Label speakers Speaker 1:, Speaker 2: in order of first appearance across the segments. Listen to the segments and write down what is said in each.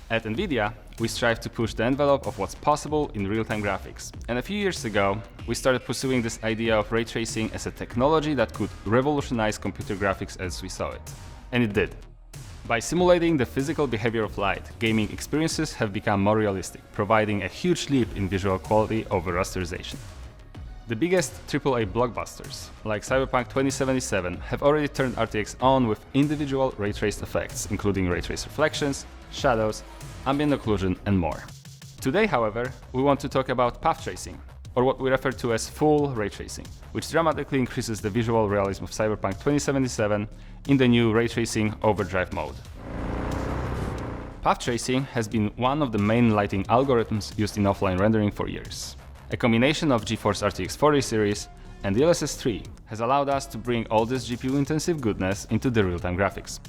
Speaker 1: At NVIDIA, we strive to push the envelope of what's possible in real-time graphics. And a few years ago, we started pursuing this idea of ray tracing as a technology that could revolutionize computer graphics as we saw it. And it did. By simulating the physical behavior of light, gaming experiences have become more realistic, providing a huge leap in visual quality over rasterization. The biggest AAA blockbusters, like Cyberpunk 2077, have already turned RTX on with individual ray-traced effects, including ray-traced reflections, shadows, ambient occlusion, and more. Today, however, we want to talk about path tracing, or what we refer to as full ray tracing, which dramatically increases the visual realism of Cyberpunk 2077 in the new ray tracing overdrive mode. Path tracing has been one of the main lighting algorithms used in offline rendering for years. A combination of GeForce RTX 40 series and DLSS 3 has allowed us to bring all this GPU-intensive goodness into the real-time graphics.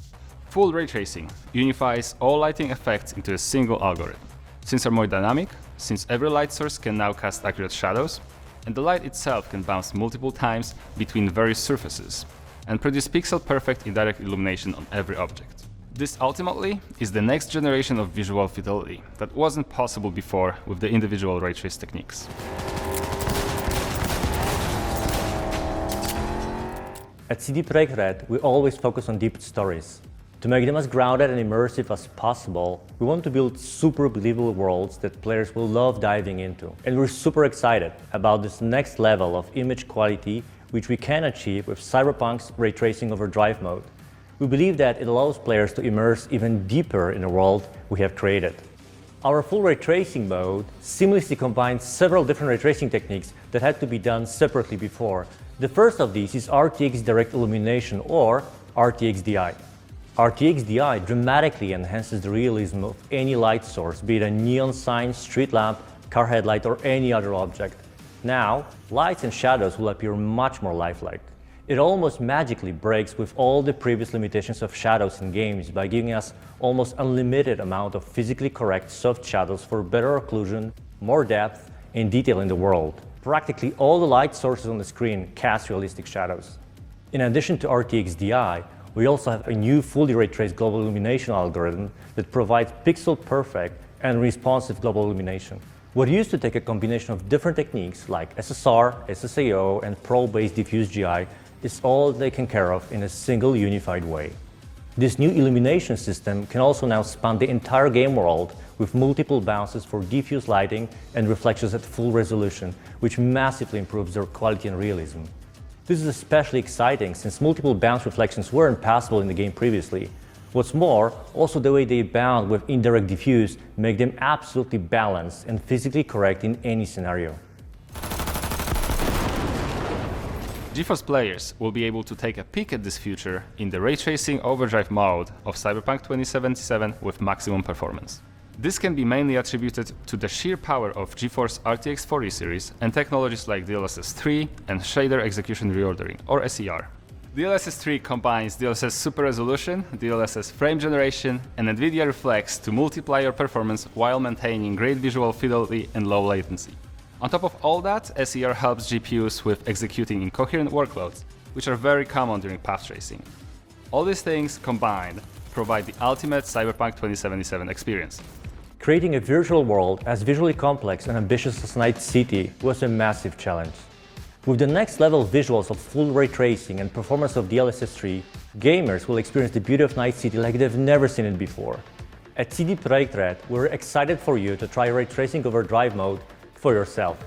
Speaker 1: Full ray tracing unifies all lighting effects into a single algorithm. Scenes are more dynamic, since every light source can now cast accurate shadows, and the light itself can bounce multiple times between various surfaces and produce pixel-perfect indirect illumination on every object. This ultimately is the next generation of visual fidelity that wasn't possible before with the individual ray trace techniques.
Speaker 2: At CD Projekt Red, we always focus on deep stories. To make them as grounded and immersive as possible, we want to build super believable worlds that players will love diving into. And we're super excited about this next level of image quality which we can achieve with Cyberpunk's ray tracing overdrive mode. We believe that it allows players to immerse even deeper in the world we have created. Our full ray tracing mode seamlessly combines several different ray tracing techniques that had to be done separately before. The first of these is RTX Direct Illumination, or RTX DI. RTX DI dramatically enhances the realism of any light source, be it a neon sign, street lamp, car headlight, or any other object. Now, lights and shadows will appear much more lifelike. It almost magically breaks with all the previous limitations of shadows in games by giving us almost unlimited amount of physically correct soft shadows for better occlusion, more depth, and detail in the world. Practically all the light sources on the screen cast realistic shadows. In addition to RTX DI, we also have a new fully ray-traced global illumination algorithm that provides pixel-perfect and responsive global illumination. What used to take a combination of different techniques like SSR, SSAO, and Pro-based diffuse GI is all taken care of in a single unified way. This new illumination system can also now span the entire game world with multiple bounces for diffuse lighting and reflections at full resolution, which massively improves their quality and realism. This is especially exciting since multiple bounce reflections weren't possible in the game previously. What's more, also the way they bound with indirect diffuse make them absolutely balanced and physically correct in any scenario.
Speaker 1: GeForce players will be able to take a peek at this future in the ray tracing overdrive mode of Cyberpunk 2077 with maximum performance. This can be mainly attributed to the sheer power of GeForce RTX 40 series and technologies like DLSS 3 and shader execution reordering, or SER. DLSS 3 combines DLSS Super Resolution, DLSS frame generation, and NVIDIA Reflex to multiply your performance while maintaining great visual fidelity and low latency. On top of all that, SER helps GPUs with executing incoherent workloads, which are very common during path tracing. All these things combined provide the ultimate Cyberpunk 2077 experience.
Speaker 2: Creating a virtual world as visually complex and ambitious as Night City was a massive challenge. With the next level visuals of full ray tracing and performance of DLSS 3, gamers will experience the beauty of Night City like they've never seen it before. At CD Projekt Red, we're excited for you to try ray tracing overdrive mode for yourself.